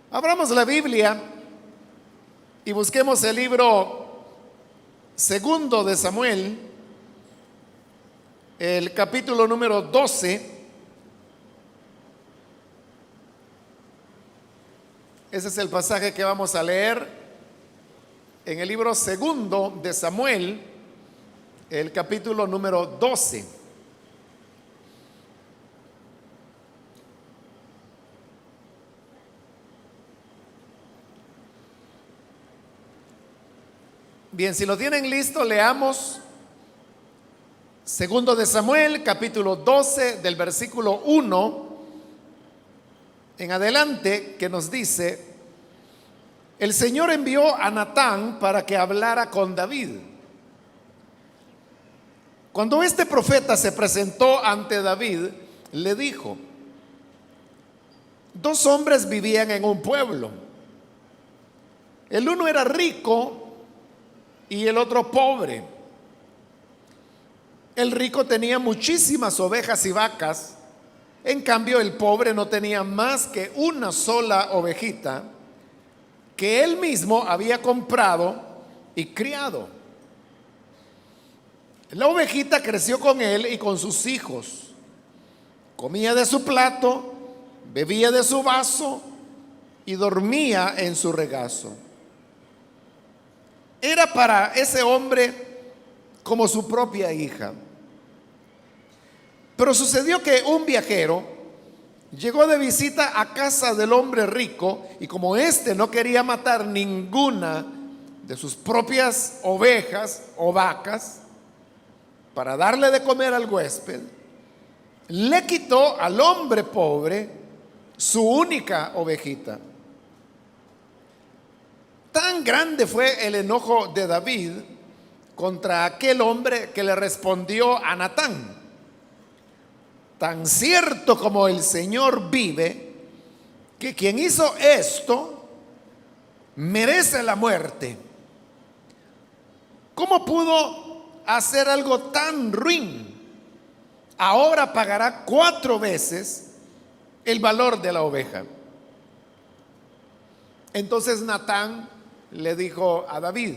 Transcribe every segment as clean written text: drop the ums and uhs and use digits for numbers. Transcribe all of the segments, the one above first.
Abramos la Biblia y busquemos el libro segundo de Samuel, el capítulo número 12. Ese es el pasaje que vamos a leer en el libro segundo de Samuel, el capítulo número 12. Bien, si lo tienen listo, leamos segundo de Samuel, capítulo 12, del versículo 1 en adelante, que nos dice: el Señor envió a Natán para que hablara con David. Cuando este profeta se presentó ante David, le dijo: dos hombres vivían en un pueblo. El uno era rico y el otro pobre. El rico tenía muchísimas ovejas y vacas, en cambio el pobre no tenía más que una sola ovejita que él mismo había comprado y criado. La ovejita creció con él y con sus hijos, comía de su plato, bebía de su vaso y dormía en su regazo. Era para ese hombre como su propia hija. Pero sucedió que un viajero llegó de visita a casa del hombre rico, y como éste no quería matar ninguna de sus propias ovejas o vacas para darle de comer al huésped, le quitó al hombre pobre su única ovejita. Tan grande fue el enojo de David contra aquel hombre que le respondió a Natán: tan cierto como el Señor vive, que quien hizo esto merece la muerte. ¿Cómo pudo hacer algo tan ruin? Ahora pagará 4 veces el valor de la oveja. Entonces Natán le dijo a David: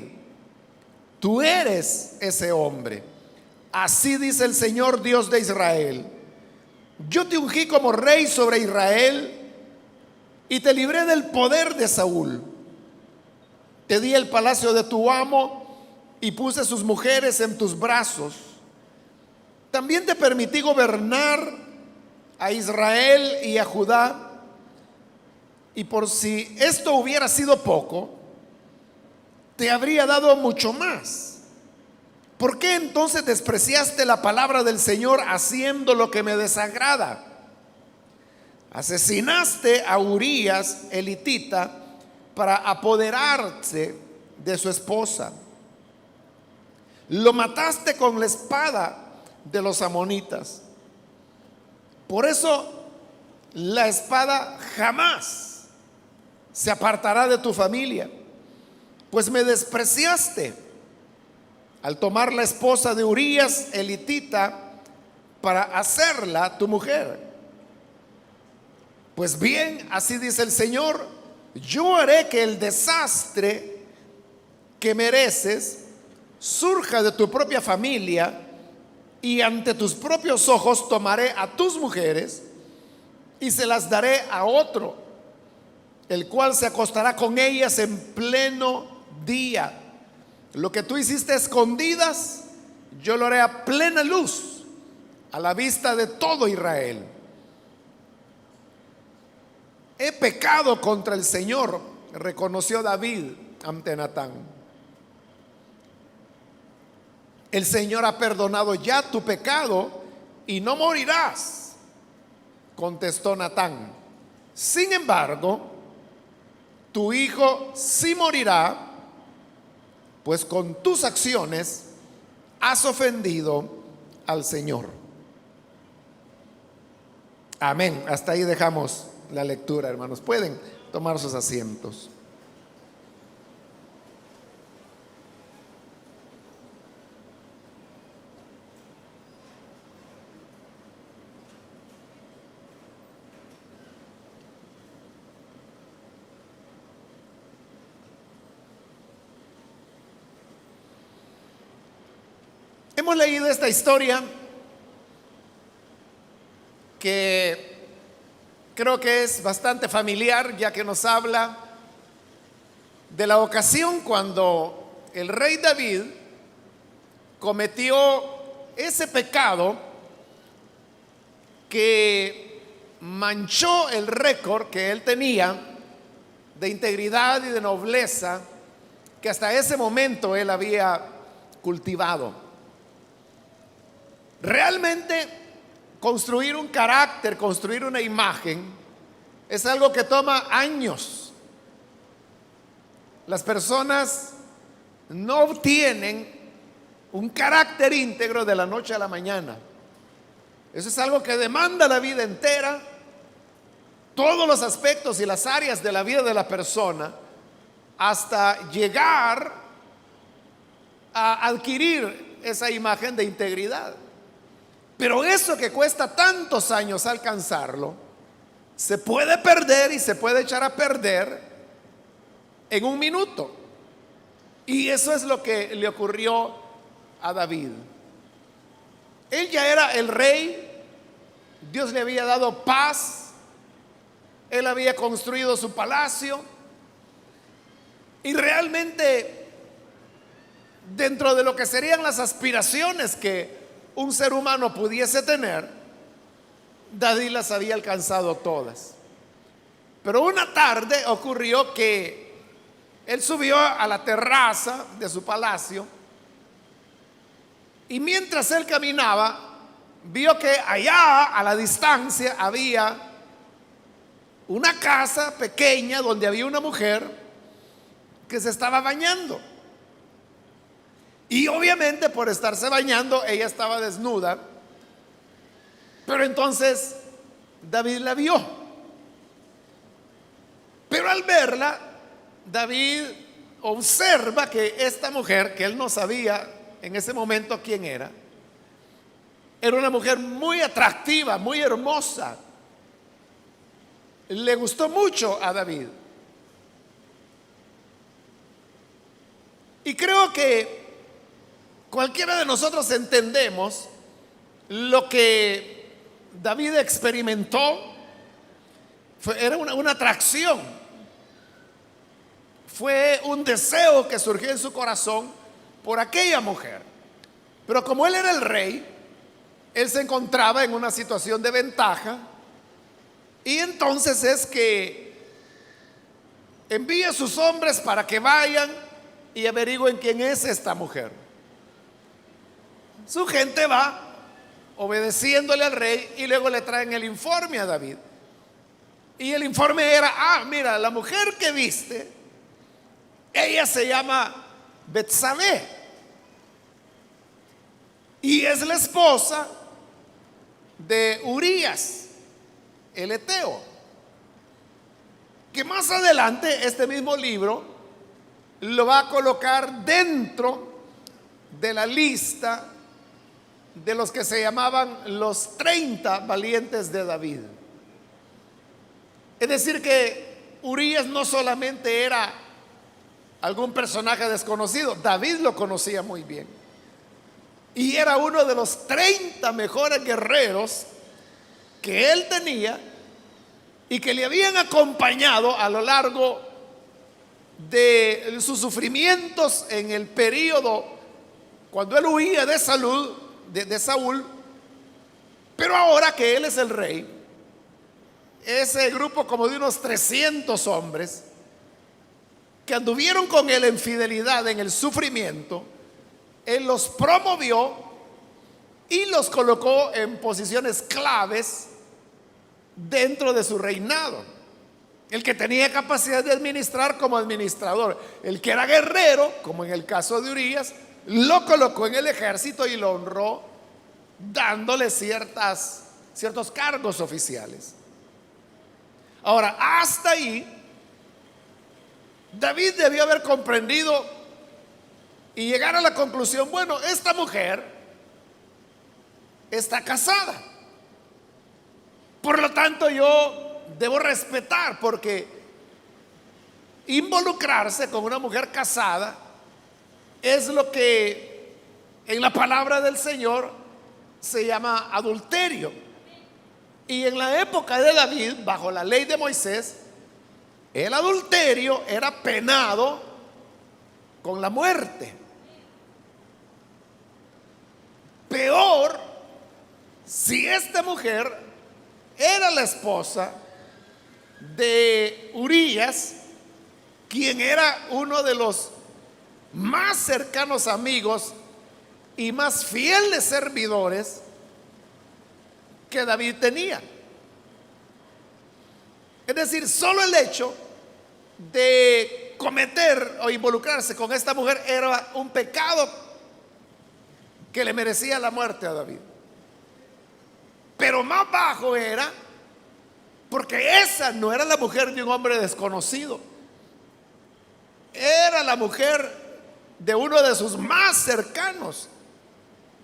tú eres ese hombre. Así dice el Señor Dios de Israel: yo te ungí como rey sobre Israel y te libré del poder de Saúl. Te di el palacio de tu amo y puse sus mujeres en tus brazos. También te permití gobernar a Israel y a Judá. Y por si esto hubiera sido poco, te habría dado mucho más. ¿Por qué entonces despreciaste la palabra del Señor haciendo lo que me desagrada? Asesinaste a Urías el hitita para apoderarse de su esposa. Lo mataste con la espada de los amonitas. Por eso la espada jamás se apartará de tu familia, pues me despreciaste al tomar la esposa de Urías el hitita para hacerla tu mujer. Pues bien, así dice el Señor: yo haré que el desastre que mereces surja de tu propia familia, y ante tus propios ojos tomaré a tus mujeres y se las daré a otro, el cual se acostará con ellas en pleno día. Lo que tú hiciste a escondidas, yo lo haré a plena luz, a la vista de todo Israel. He pecado contra el Señor, reconoció David ante Natán. El Señor ha perdonado ya tu pecado y no morirás, contestó Natán. Sin embargo, tu hijo sí morirá, pues con tus acciones has ofendido al Señor. Amén. Hasta ahí dejamos la lectura, hermanos. Pueden tomar sus asientos. Hemos leído esta historia que creo que es bastante familiar, ya que nos habla de la ocasión cuando el rey David cometió ese pecado que manchó el récord que él tenía de integridad y de nobleza que hasta ese momento él había cultivado. Realmente construir un carácter, construir una imagen, es algo que toma años. Las personas no obtienen un carácter íntegro de la noche a la mañana. Eso es algo que demanda la vida entera, todos los aspectos y las áreas de la vida de la persona, hasta llegar a adquirir esa imagen de integridad. Pero eso que cuesta tantos años alcanzarlo, se puede perder y se puede echar a perder en un minuto. Y eso es lo que le ocurrió a David. Él ya era el rey, Dios le había dado paz, él había construido su palacio y realmente dentro de lo que serían las aspiraciones que un ser humano pudiese tener, David las había alcanzado todas. Pero una tarde ocurrió que él subió a la terraza de su palacio y mientras él caminaba, vio que allá a la distancia había una casa pequeña donde había una mujer que se estaba bañando. Y obviamente por estarse bañando, ella estaba desnuda. Pero entonces David la vio. Pero al verla, David observa que esta mujer, que él no sabía en ese momento quién era una mujer muy atractiva, muy hermosa. Le gustó mucho a David. Y creo que cualquiera de nosotros entendemos lo que David experimentó. Era una atracción, fue un deseo que surgió en su corazón por aquella mujer. Pero como él era el rey, él se encontraba en una situación de ventaja y entonces es que envía a sus hombres para que vayan y averigüen quién es esta mujer. Su gente va obedeciéndole al rey y luego le traen el informe a David. Y el informe era: mira, la mujer que viste, ella se llama Betsabé y es la esposa de Urías, el heteo. Que más adelante este mismo libro lo va a colocar dentro de la lista de los que se llamaban los 30 valientes de David. Es decir que Urías no solamente era algún personaje desconocido, David lo conocía muy bien. Y era uno de los 30 mejores guerreros que él tenía y que le habían acompañado a lo largo de sus sufrimientos en el periodo cuando él huía de Saúl. Pero ahora que él es el rey, ese grupo como de unos 300 hombres que anduvieron con él en fidelidad en el sufrimiento, él los promovió y los colocó en posiciones claves dentro de su reinado. El que tenía capacidad de administrar como administrador, el que era guerrero, como en el caso de Urías, lo colocó en el ejército y lo honró dándole ciertos cargos oficiales. Ahora, hasta ahí David debió haber comprendido y llegar a la conclusión: bueno, esta mujer está casada, por lo tanto yo debo respetar, porque involucrarse con una mujer casada es lo que en la palabra del Señor se llama adulterio. Y en la época de David, bajo la ley de Moisés, el adulterio era penado con la muerte. Peor si esta mujer era la esposa de Urías, quien era uno de los más cercanos amigos y más fieles servidores que David tenía. Es decir, solo el hecho de cometer o involucrarse con esta mujer era un pecado que le merecía la muerte a David. Pero más bajo era porque esa no era la mujer de un hombre desconocido, era la mujer de uno de sus más cercanos,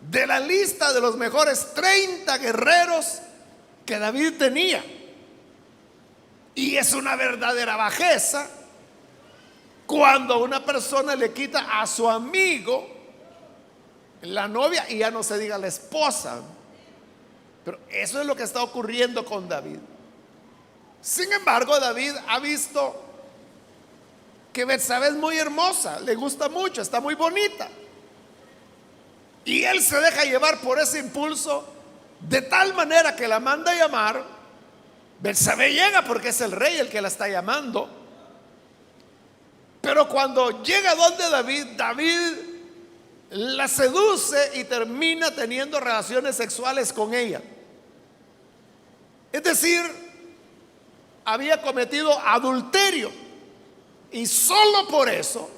de la lista de los mejores 30 guerreros que David tenía. Y es una verdadera bajeza cuando a una persona le quita a su amigo la novia, y ya no se diga la esposa. Pero eso es lo que está ocurriendo con David. Sin embargo, David ha visto que Betsabé es muy hermosa, le gusta mucho, está muy bonita. Y él se deja llevar por ese impulso de tal manera que la manda a llamar. Betsabé llega porque es el rey el que la está llamando. Pero cuando llega donde David, David la seduce y termina teniendo relaciones sexuales con ella. Es decir, había cometido adulterio. Y solo por eso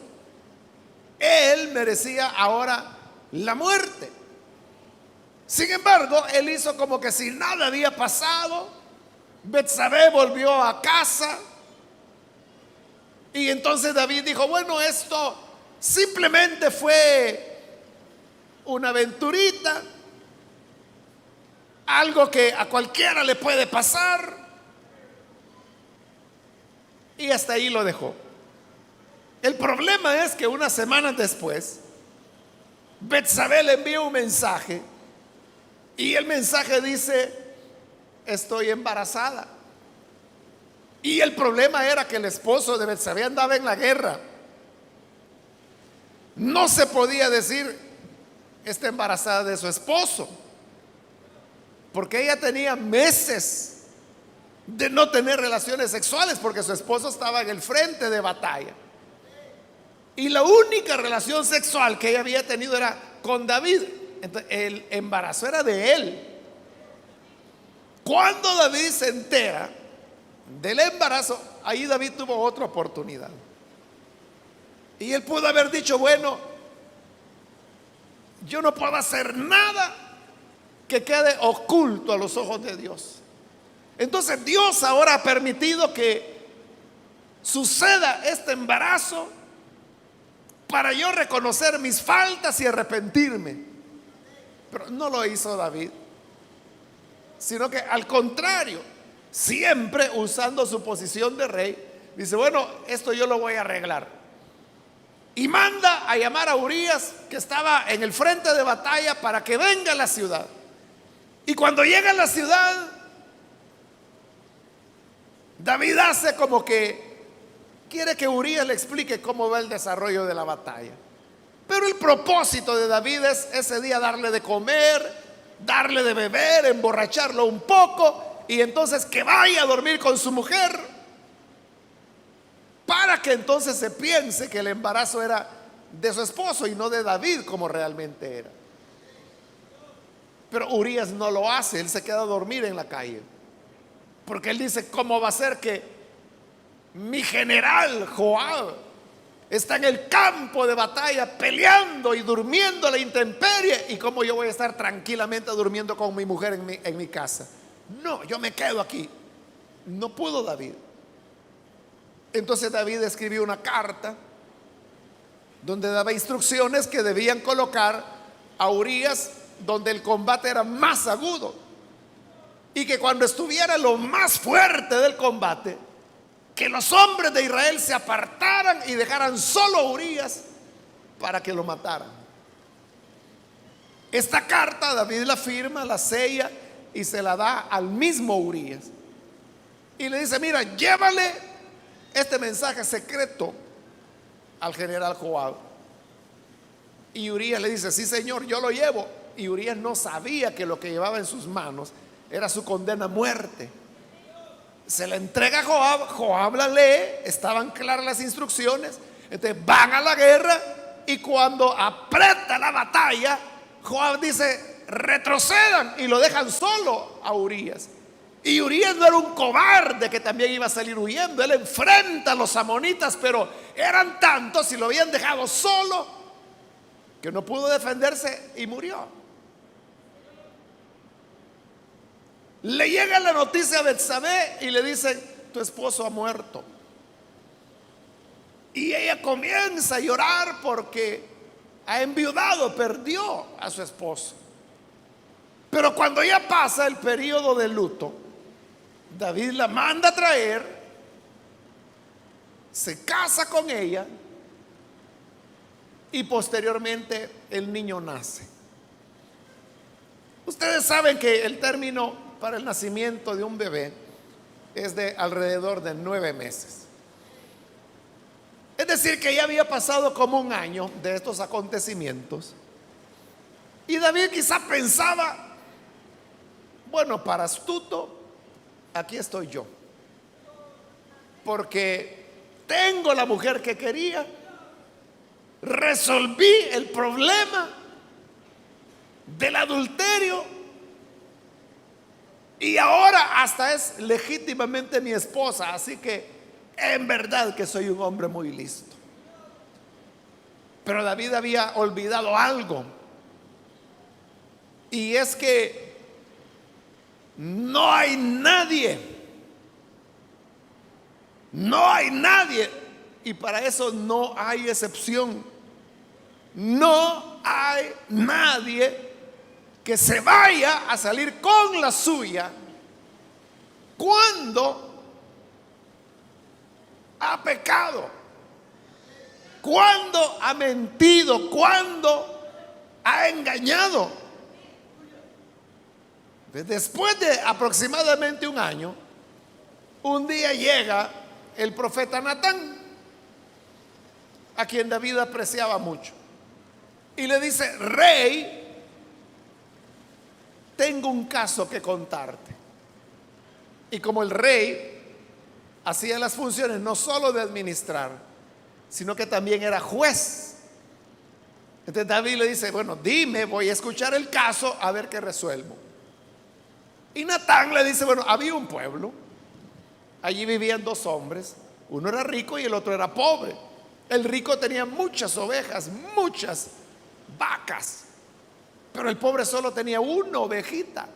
él merecía ahora la muerte. Sin embargo, él hizo como que si nada había pasado. Betsabé volvió a casa. Y entonces David dijo: bueno, esto simplemente fue una aventurita, algo que a cualquiera le puede pasar. Y hasta ahí lo dejó. El problema es que unas semanas después, Betsabé le envía un mensaje, y el mensaje dice: estoy embarazada. Y el problema era que el esposo de Betsabé andaba en la guerra. No se podía decir está embarazada de su esposo, porque ella tenía meses de no tener relaciones sexuales, porque su esposo estaba en el frente de batalla. Y la única relación sexual que ella había tenido era con David. Entonces, el embarazo era de él. Cuando David se entera del embarazo, ahí David tuvo otra oportunidad. Y él pudo haber dicho: bueno, yo no puedo hacer nada que quede oculto a los ojos de Dios. Entonces Dios ahora ha permitido que suceda este embarazo para yo reconocer mis faltas y arrepentirme. Pero no lo hizo David, sino que al contrario, siempre usando su posición de rey, dice: bueno, esto yo lo voy a arreglar. Y manda a llamar a Urías, que estaba en el frente de batalla, para que venga a la ciudad. Y cuando llega a la ciudad, David hace como que quiere que Urías le explique cómo va el desarrollo de la batalla. Pero el propósito de David es ese día darle de comer, darle de beber, emborracharlo un poco, y entonces que vaya a dormir con su mujer, para que entonces se piense que el embarazo era de su esposo y no de David como realmente era. Pero Urías no lo hace, él se queda a dormir en la calle, porque él dice: ¿cómo va a ser que mi general Joab está en el campo de batalla peleando y durmiendo a la intemperie, y cómo yo voy a estar tranquilamente durmiendo con mi mujer en mi casa? No, yo me quedo aquí. No pudo David. Entonces David escribió una carta donde daba instrucciones que debían colocar a Urías donde el combate era más agudo, y que cuando estuviera lo más fuerte del combate, que los hombres de Israel se apartaran y dejaran solo a Urías para que lo mataran. Esta carta David la firma, la sella y se la da al mismo Urías. Y le dice, mira, llévale este mensaje secreto al general Joab. Y Urías le dice, sí señor, yo lo llevo. Y Urías no sabía que lo que llevaba en sus manos era su condena a muerte. Se la entrega a Joab, Joab la lee, estaban claras las instrucciones. Entonces van a la guerra y cuando aprieta la batalla, Joab dice, retrocedan, y lo dejan solo a Urías. Y Urías no era un cobarde que también iba a salir huyendo. Él enfrenta a los amonitas, pero eran tantos y lo habían dejado solo que no pudo defenderse y murió. Le llega la noticia a Betsabé y le dicen, tu esposo ha muerto. Y ella comienza a llorar porque ha enviudado, perdió a su esposo. Pero cuando ya pasa el periodo de luto, David la manda a traer, se casa con ella y posteriormente el niño nace. Ustedes saben que el término para el nacimiento de un bebé es de alrededor de 9 meses. Es decir, que ya había pasado como un año de estos acontecimientos. Y David quizá pensaba, bueno, para astuto, aquí estoy yo. Porque tengo la mujer que quería, resolví el problema del adulterio y ahora hasta es legítimamente mi esposa. Así que en verdad que soy un hombre muy listo. Pero David había olvidado algo, y es que no hay nadie, y para eso no hay excepción. No hay nadie que se vaya a salir con la suya cuando ha pecado, cuando ha mentido, cuando ha engañado. Después de aproximadamente un año, un día llega el profeta Natán, a quien David apreciaba mucho, y le dice, rey, tengo un caso que contarte. Y como el rey hacía las funciones no solo de administrar, sino que también era juez, entonces David le dice, bueno, dime, voy a escuchar el caso a ver qué resuelvo. Y Natán le dice, bueno, había un pueblo, allí vivían 2 hombres, uno era rico y el otro era pobre. El rico tenía muchas ovejas, muchas vacas, pero el pobre solo tenía una ovejita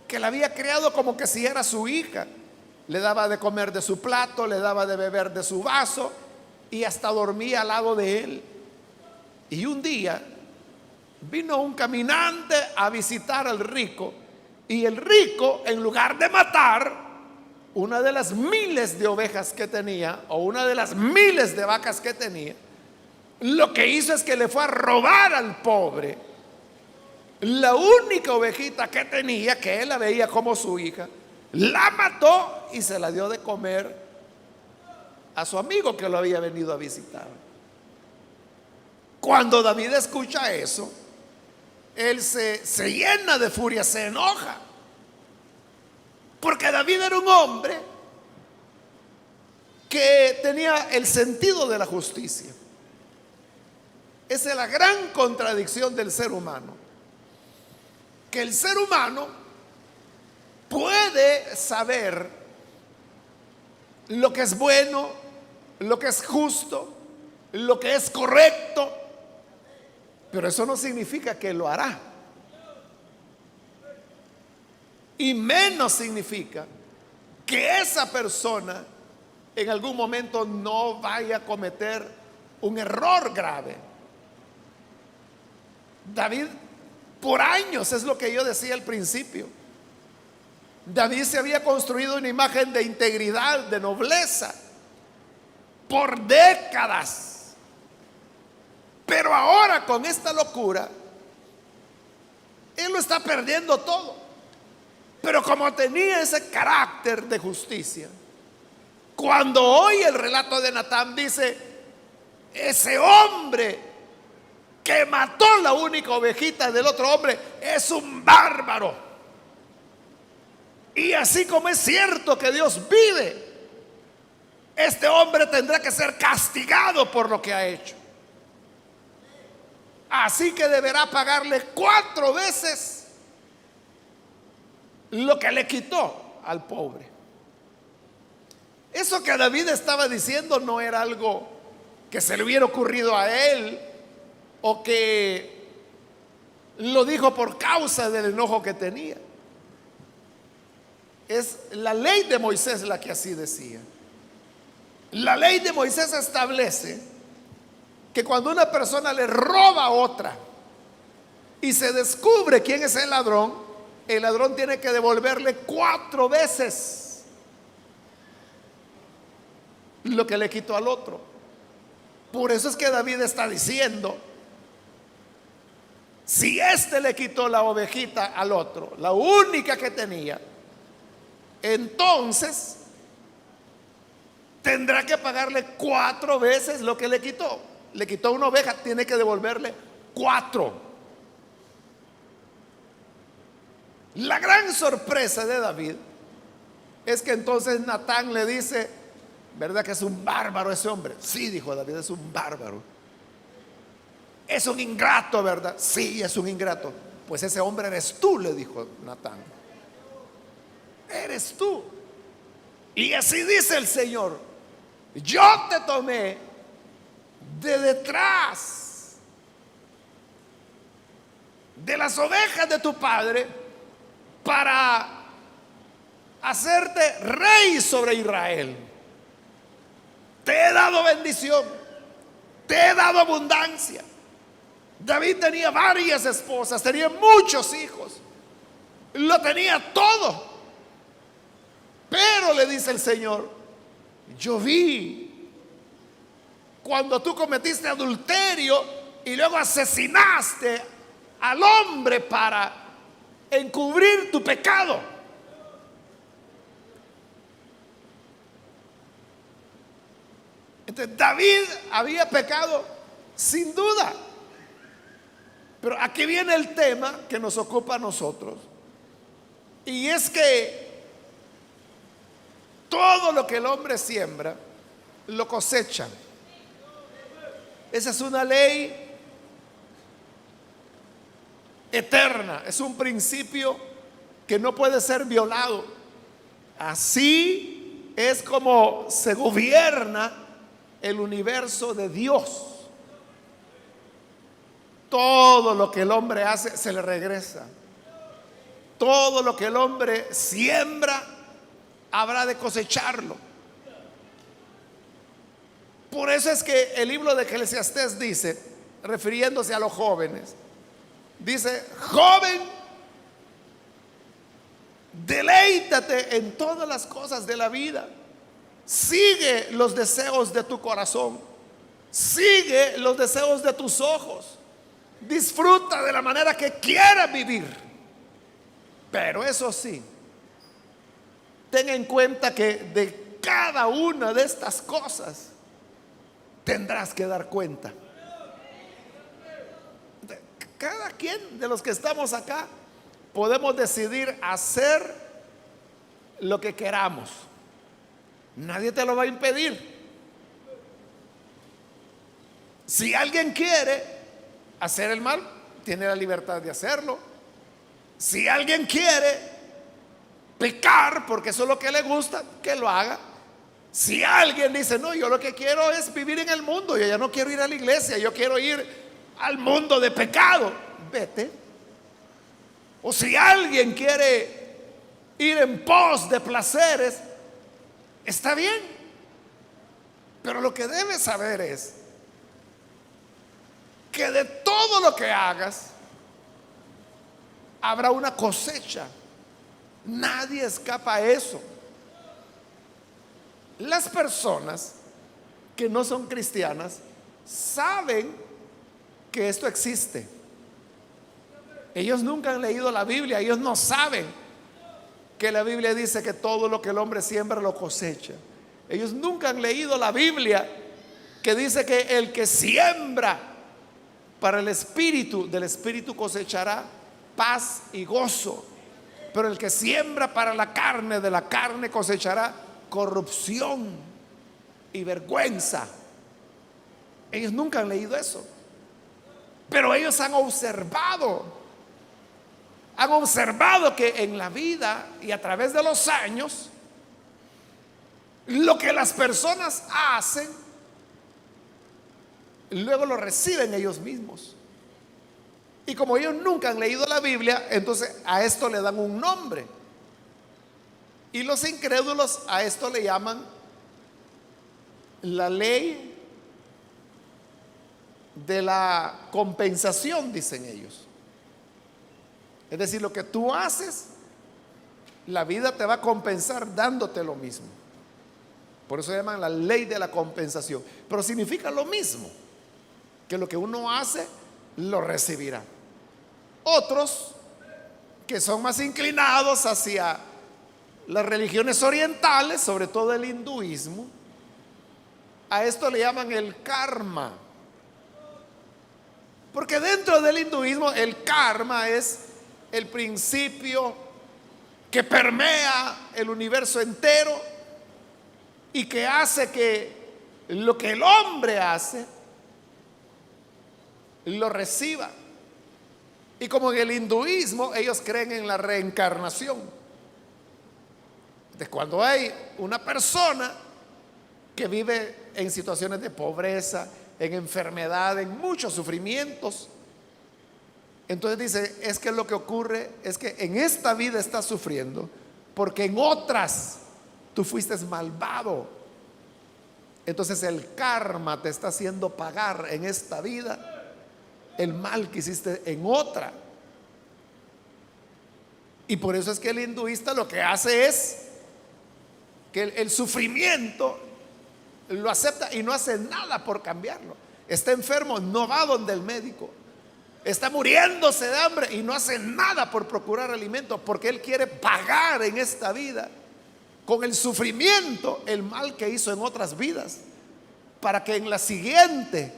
que la había criado como que si era su hija. Le daba de comer de su plato, le daba de beber de su vaso y hasta dormía al lado de él. Y un día vino un caminante a visitar al rico, y el rico, en lugar de matar una de las miles de ovejas que tenía o una de las miles de vacas que tenía, lo que hizo es que le fue a robar al pobre la única ovejita que tenía, que él la veía como su hija, la mató y se la dio de comer a su amigo que lo había venido a visitar. Cuando David escucha eso, él se llena de furia, se enoja, porque David era un hombre que tenía el sentido de la justicia. Esa es la gran contradicción del ser humano, que el ser humano puede saber lo que es bueno, lo que es justo, lo que es correcto, pero eso no significa que lo hará. Y menos significa que esa persona en algún momento no vaya a cometer un error grave. David, por años, es lo que yo decía al principio, David se había construido una imagen de integridad, de nobleza, por décadas. Pero ahora, con esta locura, él lo está perdiendo todo. Pero como tenía ese carácter de justicia, cuando oye el relato de Natán, dice: ese hombre que mató la única ovejita del otro hombre es un bárbaro. Y así como es cierto que Dios vive, este hombre tendrá que ser castigado por lo que ha hecho. Así que deberá pagarle 4 veces lo que le quitó al pobre. Eso que David estaba diciendo no era algo que se le hubiera ocurrido a él, o que lo dijo por causa del enojo que tenía. Es la ley de Moisés la que así decía. La ley de Moisés establece que cuando una persona le roba a otra y se descubre quién es el ladrón tiene que devolverle 4 veces lo que le quitó al otro. Por eso es que David está diciendo: si este le quitó la ovejita al otro, la única que tenía, entonces tendrá que pagarle 4 veces lo que le quitó. Le quitó una oveja, tiene que devolverle 4. La gran sorpresa de David es que entonces Natán le dice: ¿verdad que es un bárbaro ese hombre? Sí, dijo David, es un bárbaro. Es un ingrato, ¿verdad? Sí, es un ingrato. Pues ese hombre eres tú, le dijo Natán. Eres tú. Y así dice el Señor: yo te tomé de detrás de las ovejas de tu padre para hacerte rey sobre Israel. Te he dado bendición, te he dado abundancia. David tenía varias esposas, tenía muchos hijos, lo tenía todo. Pero le dice el Señor: yo vi cuando tú cometiste adulterio y luego asesinaste al hombre para encubrir tu pecado. Entonces David había pecado sin duda. Pero aquí viene el tema que nos ocupa a nosotros, y es que todo lo que el hombre siembra lo cosecha. Esa es una ley eterna, es un principio que no puede ser violado. Así es como se gobierna el universo de Dios. Todo lo que el hombre hace se le regresa. Todo lo que el hombre siembra habrá de cosecharlo. Por eso es que el libro de Eclesiastés dice, refiriéndose a los jóvenes, dice: joven, deleítate en todas las cosas de la vida, sigue los deseos de tu corazón, sigue los deseos de tus ojos, disfruta de la manera que quieras vivir. Pero eso sí, ten en cuenta que de cada una de estas cosas tendrás que dar cuenta. Cada quien de los que estamos acá podemos decidir hacer lo que queramos. Nadie te lo va a impedir. Si alguien quiere hacer el mal, tiene la libertad de hacerlo. Si alguien quiere pecar porque eso es lo que le gusta, que lo haga. Si alguien dice: no, yo lo que quiero es vivir en el mundo, yo ya no quiero ir a la iglesia, yo quiero ir al mundo de pecado, vete. O si alguien quiere ir en pos de placeres, está bien. Pero lo que debes saber es que de todo lo que hagas habrá una cosecha. Nadie escapa a eso. Las personas que no son cristianas saben que esto existe. Ellos nunca han leído la Biblia, ellos no saben que la Biblia dice que todo lo que el hombre siembra lo cosecha. Ellos nunca han leído la Biblia que dice que el que siembra para el espíritu, del espíritu cosechará paz y gozo. Pero el que siembra para la carne, de la carne cosechará corrupción y vergüenza. Ellos nunca han leído eso. Pero ellos han observado que en la vida y a través de los años, lo que las personas hacen, luego lo reciben ellos mismos. Y como ellos nunca han leído la Biblia, entonces a esto le dan un nombre. Y los incrédulos a esto le llaman la ley de la compensación, dicen ellos. Es decir, lo que tú haces, la vida te va a compensar dándote lo mismo. Por eso llaman la ley de la compensación. Pero significa lo mismo, que lo que uno hace, lo recibirá. Otros que son más inclinados hacia las religiones orientales, sobre todo el hinduismo, a esto le llaman el karma. Porque dentro del hinduismo el karma es el principio que permea el universo entero y que hace que lo que el hombre hace lo reciba. Y como en el hinduismo ellos creen en la reencarnación. Entonces, cuando hay una persona que vive en situaciones de pobreza, en enfermedad, en muchos sufrimientos, entonces dice, es que lo que ocurre es que en esta vida estás sufriendo porque en otras tú fuiste malvado. Entonces el karma te está haciendo pagar en esta vida el mal que hiciste en otra. Y por eso es que el hinduista lo que hace es que el sufrimiento lo acepta y no hace nada por cambiarlo. Está enfermo, no va donde el médico. Está muriéndose de hambre y no hace nada por procurar alimento, porque él quiere pagar en esta vida con el sufrimiento el mal que hizo en otras vidas, para que en la siguiente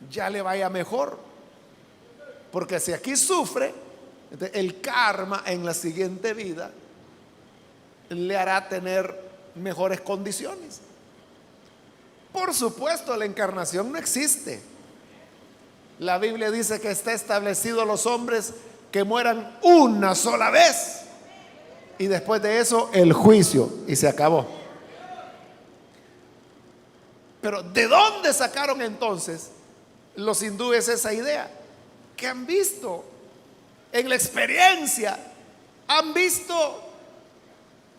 ya le vaya mejor. Porque si aquí sufre, el karma en la siguiente vida le hará tener mejores condiciones. Por supuesto, la encarnación no existe. La Biblia dice que está establecido los hombres que mueran una sola vez y después de eso el juicio, y se acabó. Pero ¿de dónde sacaron entonces los hindúes esa idea? Que han visto en la experiencia, han visto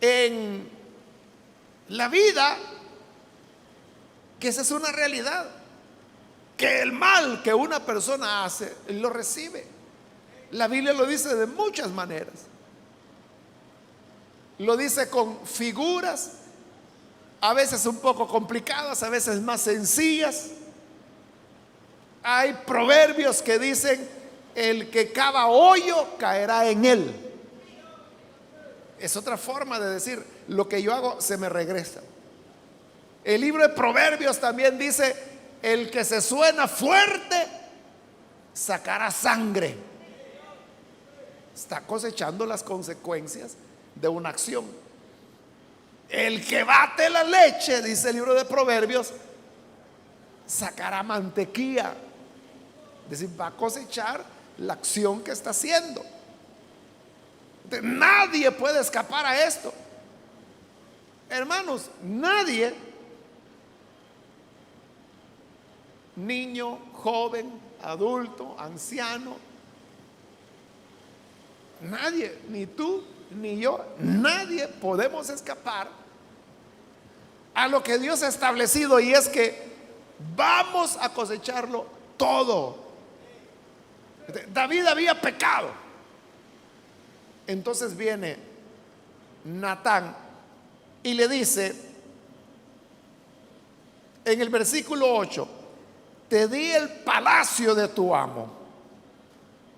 en la vida que esa es una realidad, que el mal que una persona hace lo recibe. La Biblia lo dice de muchas maneras. Lo dice con figuras, a veces un poco complicadas, a veces más sencillas. Hay proverbios que dicen: el que cava hoyo caerá en él. Es otra forma de decir: lo que yo hago se me regresa. El libro de Proverbios también dice: el que se suena fuerte sacará sangre. Está cosechando las consecuencias de una acción. El que bate la leche, dice el libro de Proverbios, sacará mantequilla. Es decir, va a cosechar la acción que está haciendo. Nadie puede escapar a esto. Hermanos, nadie, niño, joven, adulto, anciano, nadie, ni tú ni yo, nadie podemos escapar a lo que Dios ha establecido, y es que vamos a cosecharlo todo. David había pecado. Entonces viene Natán y le dice en el versículo 8: te di el palacio de tu amo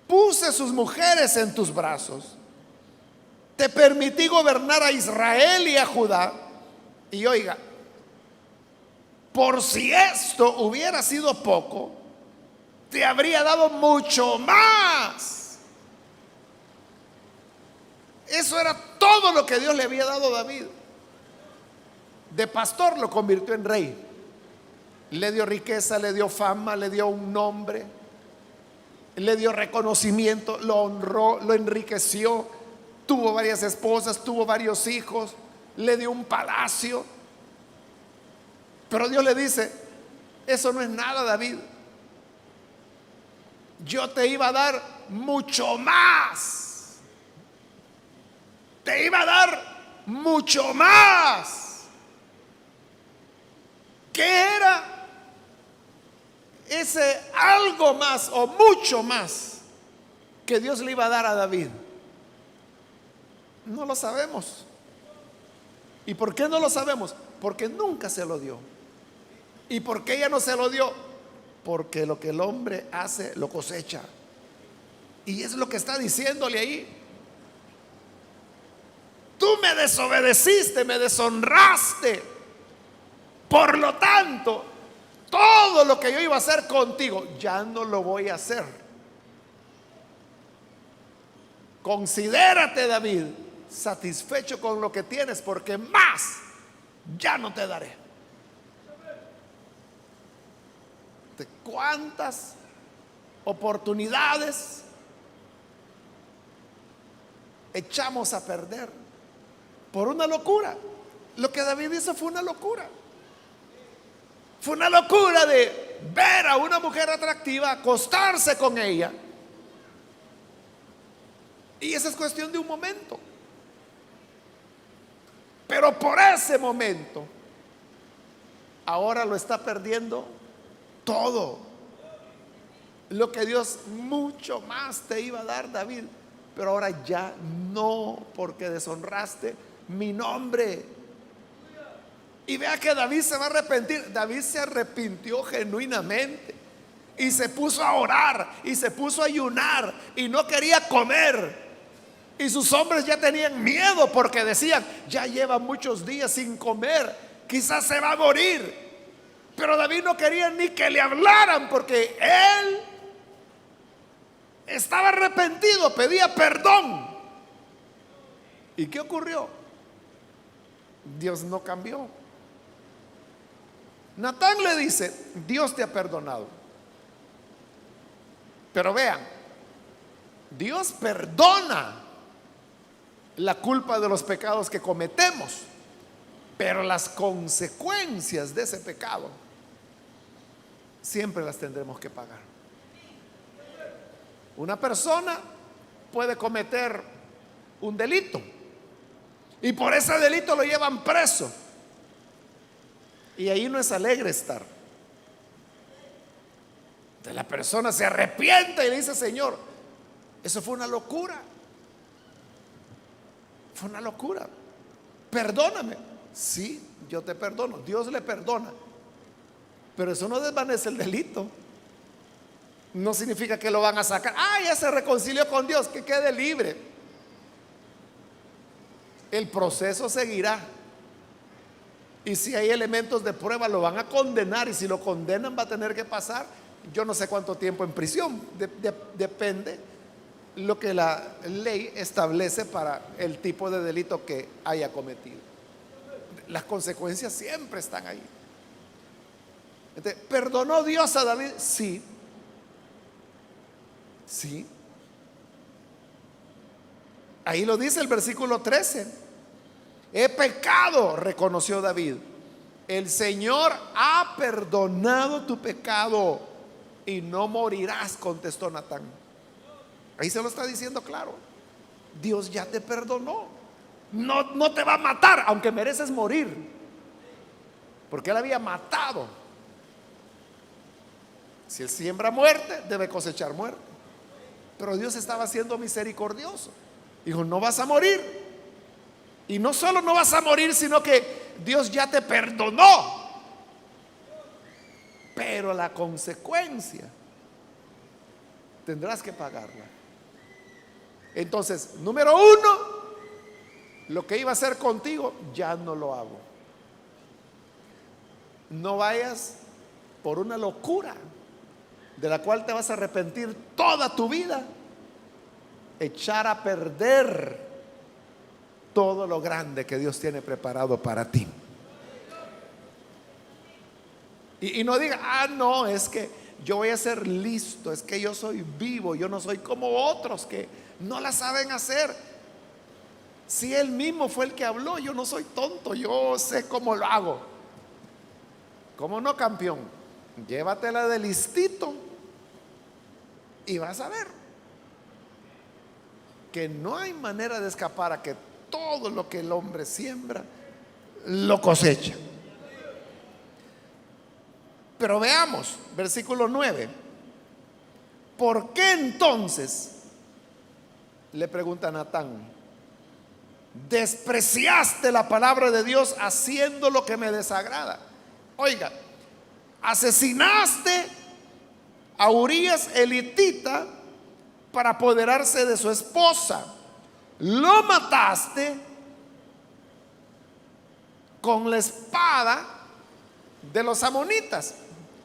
puse sus mujeres en tus brazos, te permití gobernar a Israel y a Judá. Y oiga, por si esto hubiera sido poco, te habría dado mucho más. Eso era todo lo que Dios le había dado a David. De pastor lo convirtió en rey. Le dio riqueza, le dio fama, le dio un nombre, le dio reconocimiento, lo honró, lo enriqueció. Tuvo varias esposas, tuvo varios hijos, le dio un palacio. Pero Dios le dice: eso no es nada, David. Yo te iba a dar mucho más. Te iba a dar mucho más. ¿Qué era ese algo más o mucho más que Dios le iba a dar a David? No lo sabemos. ¿Y por qué no lo sabemos? Porque nunca se lo dio. ¿Y por qué ella no se lo dio? Porque lo que el hombre hace lo cosecha. Y es lo que está diciéndole ahí. Tú me desobedeciste, me deshonraste. Por lo tanto, todo lo que yo iba a hacer contigo, ya no lo voy a hacer. Considérate, David, satisfecho con lo que tienes, porque más ya no te daré. ¿Cuántas oportunidades echamos a perder por una locura? Lo que David hizo fue una locura. Fue una locura de ver a una mujer atractiva, acostarse con ella. Y esa es cuestión de un momento. Pero por ese momento, ahora lo está perdiendo todo. Lo que Dios mucho más te iba a dar, David, pero ahora ya no, porque deshonraste mi nombre. Y vea que David se va a arrepentir. David se arrepintió genuinamente y se puso a orar y se puso a ayunar y no quería comer. Y sus hombres ya tenían miedo porque decían: ya lleva muchos días sin comer, quizás se va a morir. Pero David no quería ni que le hablaran, porque él estaba arrepentido, pedía perdón. ¿Y qué ocurrió? Dios no cambió. Natán le dice: Dios te ha perdonado. Pero vean, Dios perdona la culpa de los pecados que cometemos, pero las consecuencias de ese pecado siempre las tendremos que pagar. Una persona puede cometer un delito y por ese delito lo llevan preso, y ahí no es alegre estar. Entonces la persona se arrepiente y le dice: Señor, eso fue una locura. Fue una locura. Perdóname. Sí, yo te perdono. Dios le perdona. Pero eso no desvanece el delito. No significa que lo van a sacar. Ah, ya se reconcilió con Dios, que quede libre. El proceso seguirá. Y si hay elementos de prueba, lo van a condenar. Y si lo condenan, va a tener que pasar, yo no sé cuánto tiempo en prisión. Depende lo que la ley establece para el tipo de delito que haya cometido. Las consecuencias siempre están ahí. Entonces, ¿perdonó Dios a David? Sí. Sí. Ahí lo dice el versículo 13. He pecado, reconoció David. El Señor ha perdonado tu pecado y no morirás, contestó Natán. Ahí se lo está diciendo claro. Dios ya te perdonó. No te va a matar, aunque mereces morir, porque él había matado. Si él siembra muerte, debe cosechar muerte. Pero Dios estaba siendo misericordioso. Dijo: no vas a morir. Y no solo no vas a morir, sino que Dios ya te perdonó. Pero la consecuencia tendrás que pagarla. Entonces, número uno, lo que iba a hacer contigo, ya no lo hago. No vayas por una locura de la cual te vas a arrepentir toda tu vida, echar a perder todo lo grande que Dios tiene preparado para ti. Y no diga, no, es que yo voy a ser listo, es que yo soy vivo, yo no soy como otros que no la saben hacer. Si Él mismo fue el que habló, yo no soy tonto, yo sé cómo lo hago. ¿Cómo no, campeón? Llévatela de listito y vas a ver que no hay manera de escapar a que todo lo que el hombre siembra lo cosecha. Pero veamos, versículo 9. ¿Por qué entonces, le pregunta Natán, despreciaste la palabra de Dios haciendo lo que me desagrada? Oiga, asesinaste a Urías el hitita para apoderarse de su esposa. Lo mataste con la espada de los amonitas,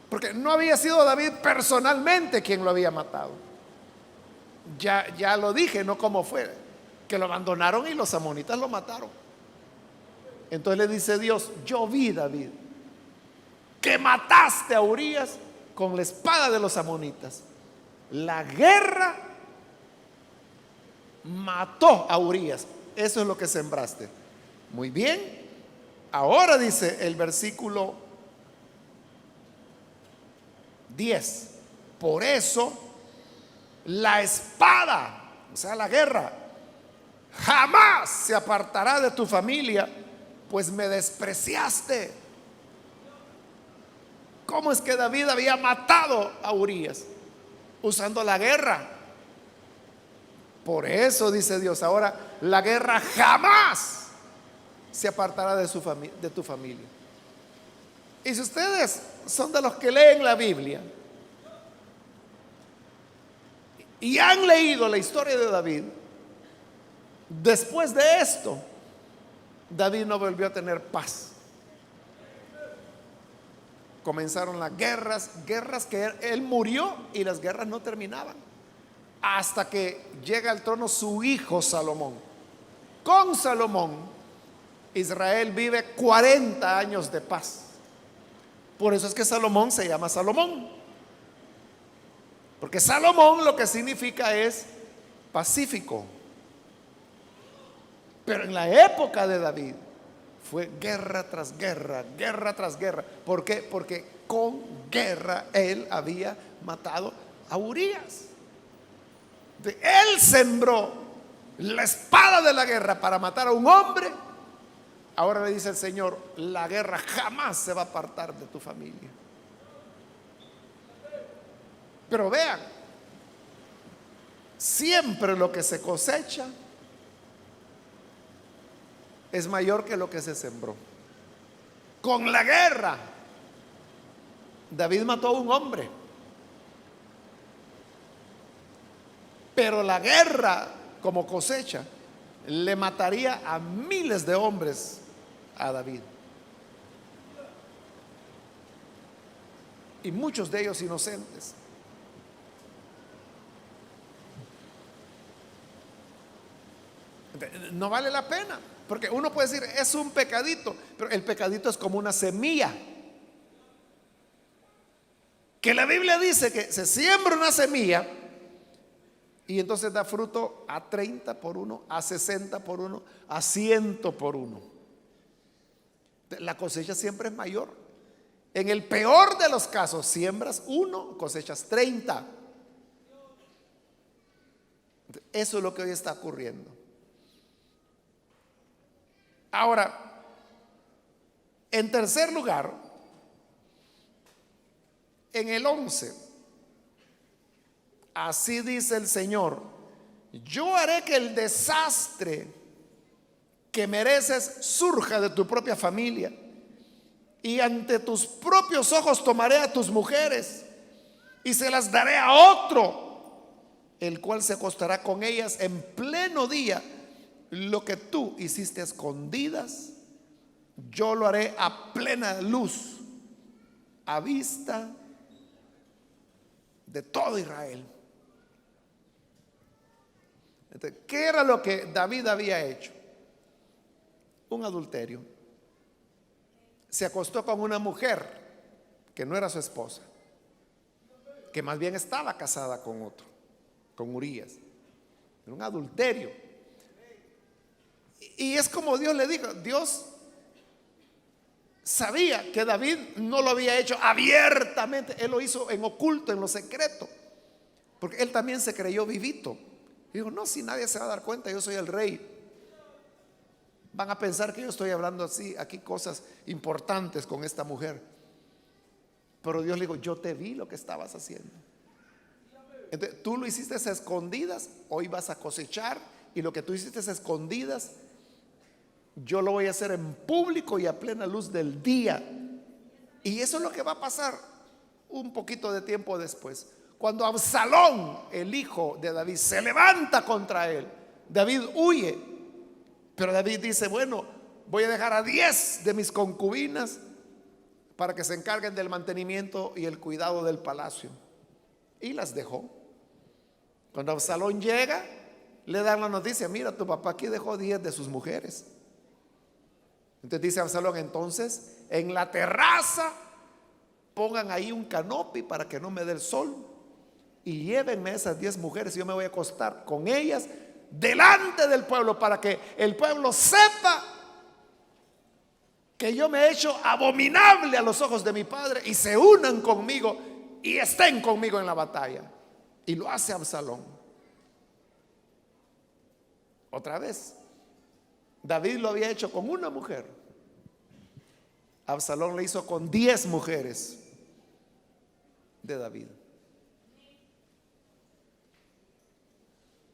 porque no había sido David personalmente quien lo había matado. Ya lo dije, no como fue, que lo abandonaron y los amonitas lo mataron. Entonces le dice Dios, yo vi, David, que mataste a Urías con la espada de los amonitas. La guerra mató a Urías. Eso es lo que sembraste. Muy bien. Ahora dice el versículo 10. Por eso la espada, o sea, la guerra, jamás se apartará de tu familia, pues me despreciaste. ¿Cómo es que David había matado a Urías? Usando la guerra. Por eso dice Dios, ahora la guerra jamás se apartará de tu familia. Y si ustedes son de los que leen la Biblia y han leído la historia de David, después de esto, David no volvió a tener paz. Comenzaron las guerras que él murió y las guerras no terminaban. Hasta que llega al trono su hijo Salomón. Con Salomón, Israel vive 40 años de paz. Por eso es que Salomón se llama Salomón. Porque Salomón lo que significa es pacífico. Pero en la época de David fue guerra tras guerra, guerra tras guerra. ¿Por qué? Porque con guerra él había matado a Urías. Él sembró la espada de la guerra para matar a un hombre. Ahora le dice el Señor, la guerra jamás se va a apartar de tu familia. Pero vean, siempre lo que se cosecha es mayor que lo que se sembró. Con la guerra, David mató a un hombre. Pero la guerra como cosecha le mataría a miles de hombres a David. Y muchos de ellos inocentes. No vale la pena, porque uno puede decir, es un pecadito, pero el pecadito es como una semilla. Que la Biblia dice que se siembra una semilla y entonces da fruto a 30 por uno, a 60 por uno, a 100 por uno. La cosecha siempre es mayor. En el peor de los casos, siembras uno, cosechas 30. Eso es lo que hoy está ocurriendo. Ahora, en tercer lugar, en el 11, así dice el Señor, yo haré que el desastre que mereces surja de tu propia familia, y ante tus propios ojos tomaré a tus mujeres y se las daré a otro el cual se acostará con ellas en pleno día. Lo que tú hiciste a escondidas, yo lo haré a plena luz, a vista de todo Israel. Entonces, ¿qué era lo que David había hecho? Un adulterio. Se acostó con una mujer que no era su esposa, que más bien estaba casada con otro, con Urías. Era un adulterio. Y es como Dios le dijo. Dios sabía que David no lo había hecho abiertamente, él lo hizo en oculto, en lo secreto, porque él también se creyó vivito. Dijo, no, si nadie se va a dar cuenta, yo soy el rey. Van a pensar que yo estoy hablando así, aquí cosas importantes con esta mujer. Pero Dios le dijo, yo te vi lo que estabas haciendo. Entonces, tú lo hiciste a escondidas, hoy vas a cosechar. Y lo que tú hiciste a escondidas, yo lo voy a hacer en público y a plena luz del día. Y eso es lo que va a pasar un poquito de tiempo después. Cuando Absalón, el hijo de David, se levanta contra él, David huye. Pero David dice, bueno, voy a dejar a 10 de mis concubinas para que se encarguen del mantenimiento y el cuidado del palacio. Y las dejó. Cuando Absalón llega, le dan la noticia, mira, tu papá aquí dejó 10 de sus mujeres. Entonces dice Absalón, entonces en la terraza pongan ahí un canopy para que no me dé el sol y llévenme esas 10 mujeres y yo me voy a acostar con ellas delante del pueblo para que el pueblo sepa que yo me he hecho abominable a los ojos de mi padre y se unan conmigo y estén conmigo en la batalla. Y lo hace Absalón. Otra vez, David lo había hecho con una mujer, Absalón lo hizo con 10 mujeres de David.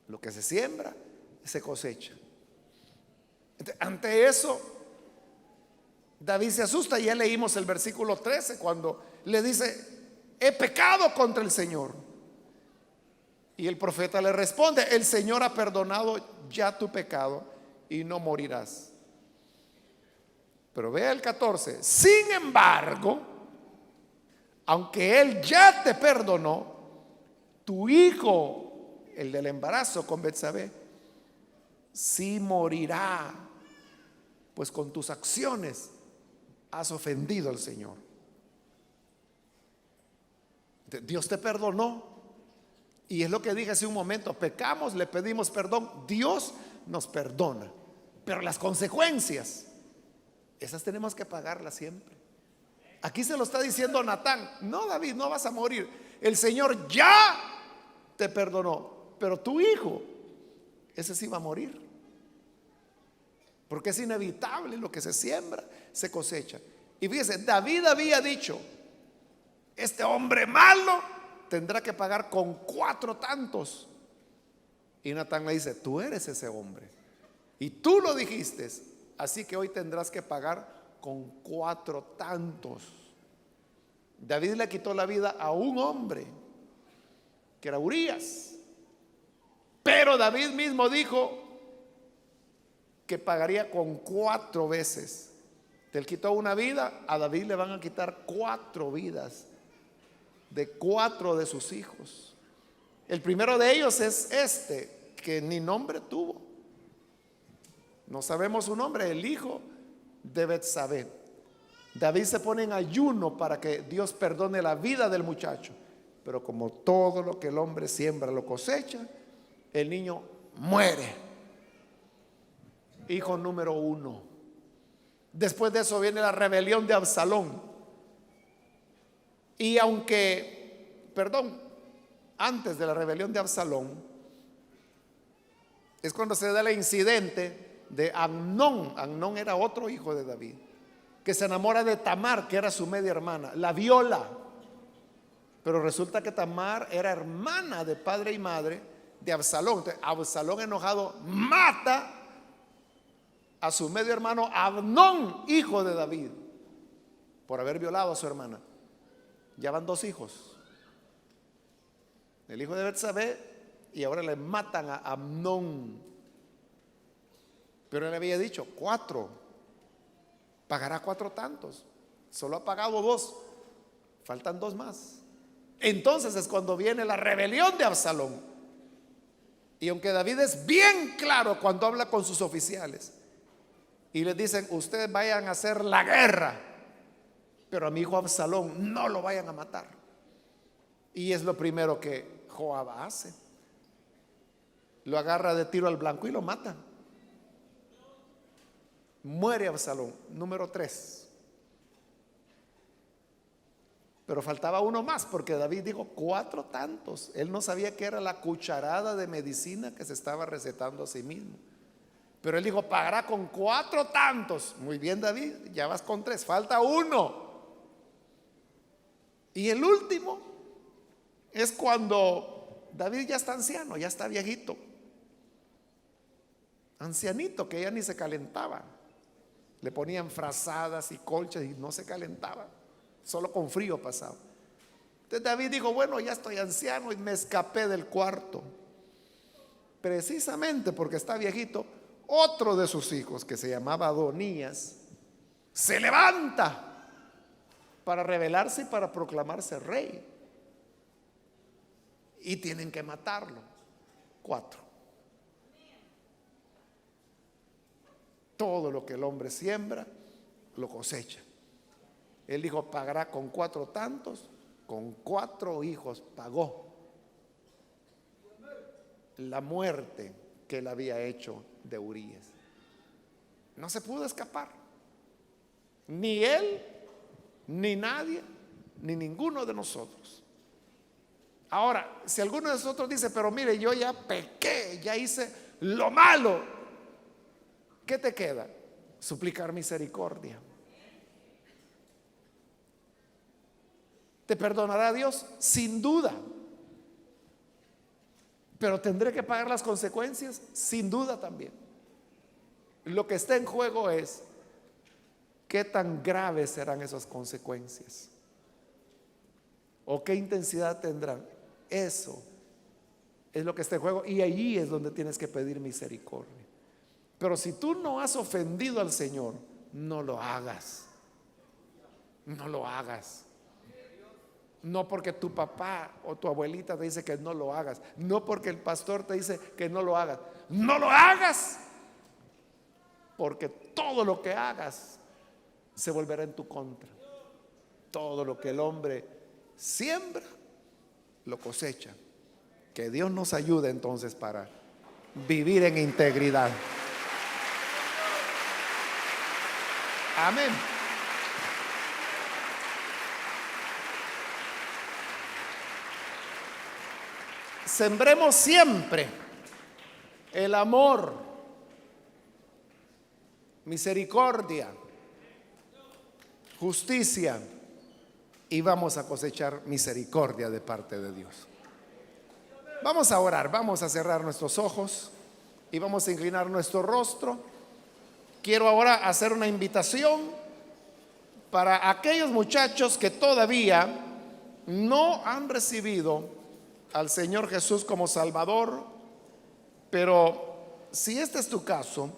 Lo que se siembra, se cosecha. Entonces, ante eso, David se asusta. Ya leímos el versículo 13 cuando le dice, he pecado contra el Señor. Y el profeta le responde, el Señor ha perdonado ya tu pecado y no morirás. Pero vea el 14, sin embargo, aunque Él ya te perdonó, tu hijo, el del embarazo con Betsabé, sí morirá, pues con tus acciones has ofendido al Señor. Dios te perdonó. Y es lo que dije hace un momento, pecamos, le pedimos perdón, Dios nos perdona, pero las consecuencias, esas tenemos que pagarlas siempre. Aquí se lo está diciendo Natán, no, David, no vas a morir, el Señor ya te perdonó, pero tu hijo, ese sí va a morir, porque es inevitable, lo que se siembra, se cosecha. Y fíjese, David había dicho, este hombre malo tendrá que pagar con 4 tantos. Y Natán le dice, tú eres ese hombre y tú lo dijiste, así que hoy tendrás que pagar con 4 tantos. David le quitó la vida a un hombre que era Urías, pero David mismo dijo que pagaría con 4 veces. Te quitó una vida, a David le van a quitar 4 vidas de 4 de sus hijos. El primero de ellos es este, que ni nombre tuvo, no sabemos su nombre, el hijo de Betsabé. David se pone en ayuno para que Dios perdone la vida del muchacho, pero como todo lo que el hombre siembra lo cosecha, el niño muere. Hijo número 1. Después de eso viene la rebelión de Absalón. Y antes de la rebelión de Absalón, es cuando se da el incidente de Amnón. Amnón era otro hijo de David, que se enamora de Tamar, que era su media hermana, la viola. Pero resulta que Tamar era hermana de padre y madre de Absalón. Entonces, Absalón, enojado, mata a su medio hermano Amnón, hijo de David, por haber violado a su hermana. Ya van 2 hijos, el hijo de Betsabé y ahora le matan a Amnón. Pero él había dicho 4, pagará 4 tantos, solo ha pagado 2, faltan 2 más. Entonces es cuando viene la rebelión de Absalón. Y aunque David es bien claro cuando habla con sus oficiales y les dicen, ustedes vayan a hacer la guerra, pero a mi hijo Absalón no lo vayan a matar. Y es lo primero que Joab hace: lo agarra de tiro al blanco y lo mata. Muere Absalón, número 3. Pero faltaba uno más, porque David dijo 4 tantos. Él no sabía que era la cucharada de medicina que se estaba recetando a sí mismo. Pero él dijo, pagará con 4 tantos. Muy bien, David, ya vas con 3, falta uno. Y el último es cuando David ya está anciano, ya está viejito, ancianito, que ya ni se calentaba. Le ponían frazadas y colchas y no se calentaba, solo con frío pasaba. Entonces David dijo, bueno, ya estoy anciano y me escapé del cuarto. Precisamente porque está viejito, otro de sus hijos, que se llamaba Adonías, se levanta para rebelarse y para proclamarse rey. Y tienen que matarlo. 4. Todo lo que el hombre siembra, lo cosecha. Él dijo, pagará con 4 tantos, con 4 hijos pagó la muerte que él había hecho de Urías. No se pudo escapar, ni él, ni nadie, ni ninguno de nosotros. Ahora, si alguno de nosotros dice, pero mire, yo ya pequé, ya hice lo malo, ¿qué te queda? Suplicar misericordia. ¿Te perdonará Dios? Sin duda. ¿Pero tendré que pagar las consecuencias? Sin duda también. Lo que está en juego es qué tan graves serán esas consecuencias o qué intensidad tendrán. Eso es lo que está en juego, y allí es donde tienes que pedir misericordia. Pero si tú no has ofendido al Señor, no lo hagas. No lo hagas. No porque tu papá o tu abuelita te dice que no lo hagas, no porque el pastor te dice que no lo hagas. No lo hagas, porque todo lo que hagas se volverá en tu contra. Todo lo que el hombre siembra, lo cosecha. Que Dios nos ayude entonces para vivir en integridad. Amén. Sembremos siempre el amor, misericordia, justicia, y vamos a cosechar misericordia de parte de Dios. Vamos a orar, vamos a cerrar nuestros ojos y vamos a inclinar nuestro rostro. Quiero ahora hacer una invitación para aquellos muchachos que todavía no han recibido al Señor Jesús como Salvador. Pero si este es tu caso,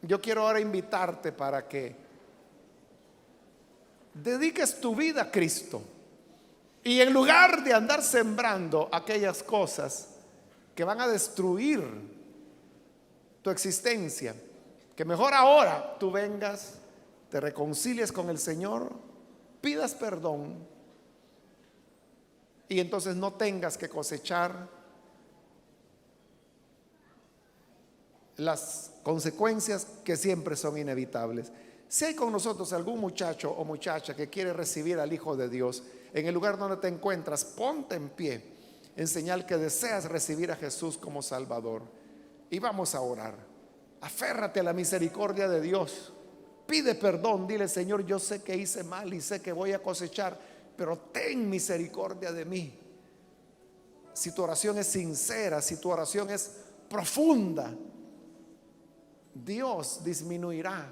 yo quiero ahora invitarte para que dediques tu vida a Cristo, y en lugar de andar sembrando aquellas cosas que van a destruir tu existencia, que mejor ahora tú vengas, te reconcilies con el Señor, pidas perdón, y entonces no tengas que cosechar las consecuencias que siempre son inevitables. Si hay con nosotros algún muchacho o muchacha que quiere recibir al Hijo de Dios, en el lugar donde te encuentras, ponte en pie en señal que deseas recibir a Jesús como Salvador, y vamos a orar. Aférrate a la misericordia de Dios, pide perdón, dile: Señor, yo sé que hice mal y sé que voy a cosechar, pero ten misericordia de mí. Si tu oración es sincera, si tu oración es profunda, Dios disminuirá.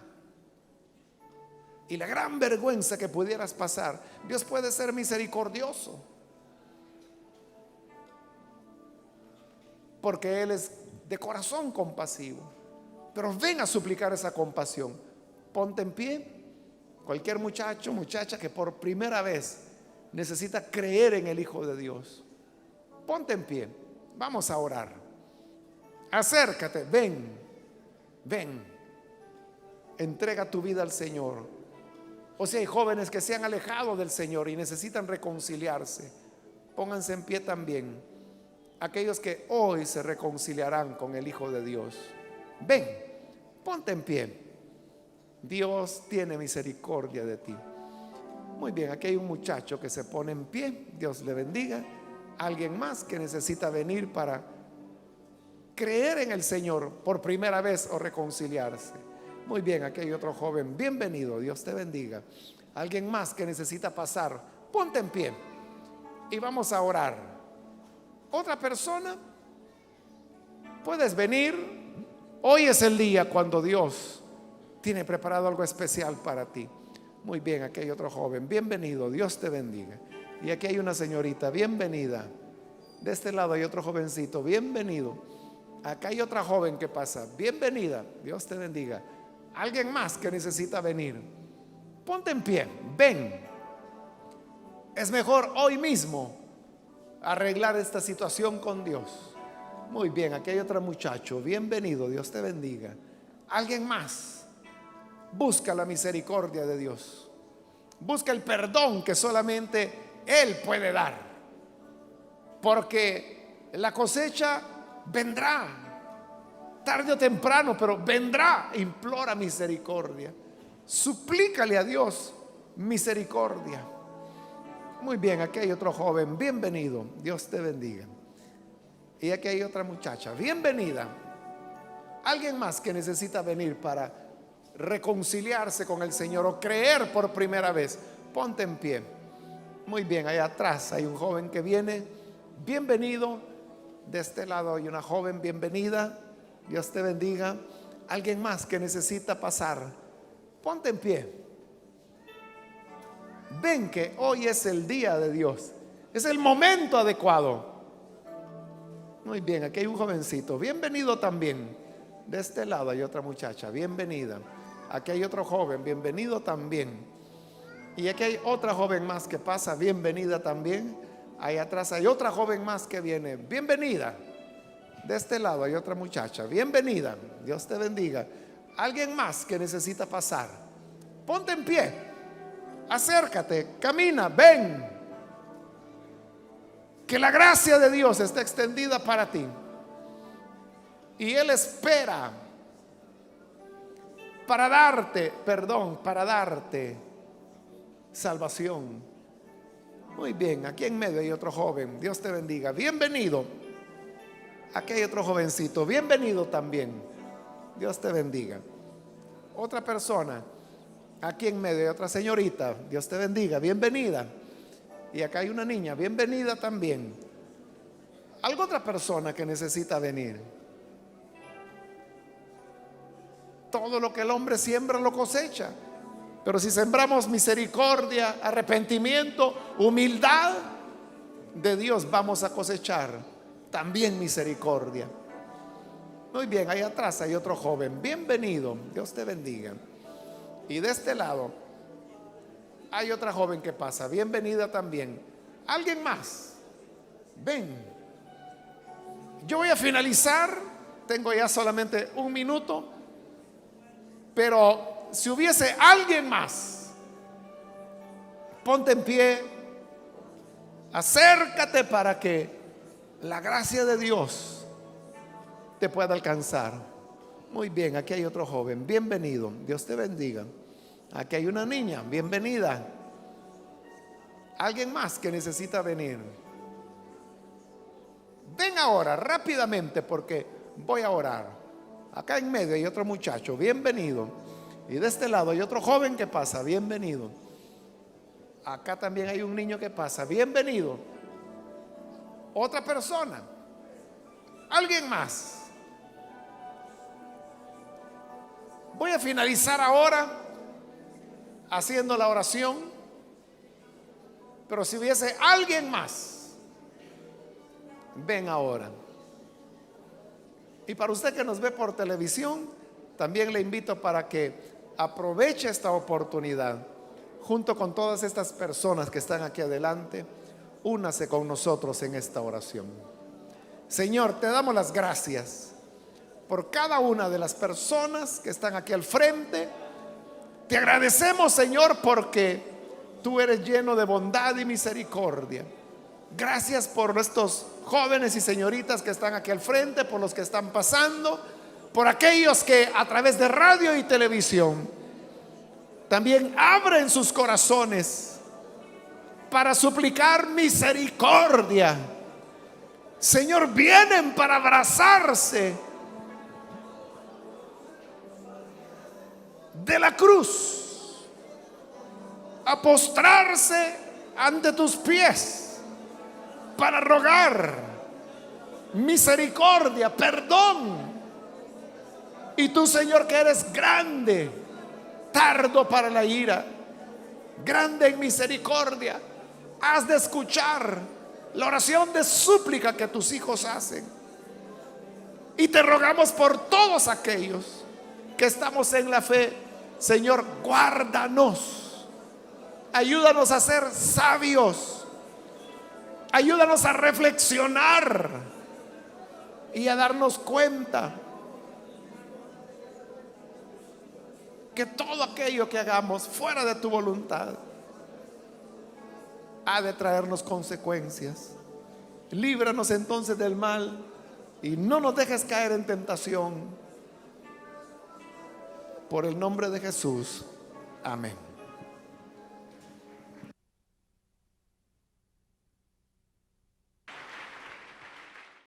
Y la gran vergüenza que pudieras pasar, Dios puede ser misericordioso. porque Él es de corazón compasivo. Pero ven a suplicar esa compasión. Ponte en pie. Cualquier muchacho, muchacha que por primera vez necesita creer en el Hijo de Dios, ponte en pie. Vamos a orar. Acércate, ven, ven. Entrega tu vida al Señor. O si hay jóvenes que se han alejado del Señor y necesitan reconciliarse, pónganse en pie también. Aquellos que hoy se reconciliarán con el Hijo de Dios, ven, ponte en pie. Dios tiene misericordia de ti. Muy bien, aquí hay un muchacho que se pone en pie. Dios le bendiga. Alguien más que necesita venir para creer en el Señor por primera vez o reconciliarse. Muy bien, aquí hay otro joven. Bienvenido, Dios te bendiga. Alguien más que necesita pasar, ponte en pie y vamos a orar. Otra persona, puedes venir. Hoy es el día cuando Dios tiene preparado algo especial para ti. Muy bien, aquí hay otro joven. Bienvenido, Dios te bendiga. Y aquí hay una señorita, bienvenida. De este lado hay otro jovencito, bienvenido. Acá hay otra joven que pasa, bienvenida, Dios te bendiga. Alguien más que necesita venir, ponte en pie, ven. Es mejor hoy mismo arreglar esta situación con Dios. Muy bien, aquí hay otro muchacho, bienvenido, Dios te bendiga. Alguien más, busca la misericordia de Dios, busca el perdón que solamente Él puede dar, porque la cosecha vendrá tarde o temprano, pero vendrá. Implora misericordia, suplícale a Dios misericordia. Muy bien, aquí hay otro joven, bienvenido, Dios te bendiga. Y aquí hay otra muchacha, bienvenida. Alguien más que necesita venir para reconciliarse con el Señor o creer por primera vez, ponte en pie. Muy bien, allá atrás hay un joven que viene, bienvenido. De este lado hay una joven, bienvenida, Dios te bendiga. Alguien más que necesita pasar, ponte en pie. Ven que hoy es el día de Dios, es el momento adecuado. Muy bien, aquí hay un jovencito, bienvenido también. De este lado hay otra muchacha, bienvenida. Aquí hay otro joven, bienvenido también. Y aquí hay otra joven más que pasa, bienvenida también. Ahí atrás hay otra joven más que viene, bienvenida. De este lado hay otra muchacha, bienvenida, Dios te bendiga. Alguien más que necesita pasar, ponte en pie, acércate, camina, ven. Que la gracia de Dios está extendida para ti. Y Él espera para darte perdón, para darte salvación. Muy bien, aquí en medio hay otro joven, Dios te bendiga, bienvenido. Aquí hay otro jovencito, bienvenido también, Dios te bendiga. Otra persona, aquí en medio hay otra señorita, Dios te bendiga, bienvenida. Y acá hay una niña, bienvenida también. ¿Alguna otra persona que necesita venir? Todo lo que el hombre siembra lo cosecha. Pero si sembramos misericordia, arrepentimiento, humildad, de Dios vamos a cosechar también misericordia. Muy bien, ahí atrás hay otro joven, bienvenido, Dios te bendiga. Y de este lado hay otra joven que pasa, bienvenida también. Alguien más, ven. Yo voy a finalizar, tengo ya solamente un minuto, pero si hubiese alguien más, ponte en pie, acércate para que la gracia de Dios te pueda alcanzar. Muy bien, aquí hay otro joven, bienvenido, Dios te bendiga. Aquí hay una niña, bienvenida. Alguien más que necesita venir, ven ahora rápidamente porque voy a orar. Acá en medio hay otro muchacho, bienvenido. Y de este lado hay otro joven que pasa, bienvenido. Acá también hay un niño que pasa, bienvenido. Otra persona, alguien más. Voy a finalizar ahora haciendo la oración, pero si hubiese alguien más, ven ahora. Y para usted que nos ve por televisión, también le invito para que aproveche esta oportunidad. Junto con todas estas personas que están aquí adelante, únase con nosotros en esta oración. Señor, te damos las gracias por cada una de las personas que están aquí al frente. Te agradecemos, Señor, porque tú eres lleno de bondad y misericordia. Gracias por estos jóvenes y señoritas que están aquí al frente, por los que están pasando, por aquellos que a través de radio y televisión también abren sus corazones para suplicar misericordia. Señor, vienen para abrazarse de la cruz, a postrarse ante tus pies para rogar misericordia, perdón. Y tú, Señor, que eres grande, tardo para la ira, grande en misericordia, has de escuchar la oración de súplica que tus hijos hacen. Y te rogamos por todos aquellos que estamos en la fe. Señor, guárdanos, ayúdanos a ser sabios, ayúdanos a reflexionar y a darnos cuenta que todo aquello que hagamos fuera de tu voluntad ha de traernos consecuencias. Líbranos entonces del mal y no nos dejes caer en tentación. Por el nombre de Jesús. Amén.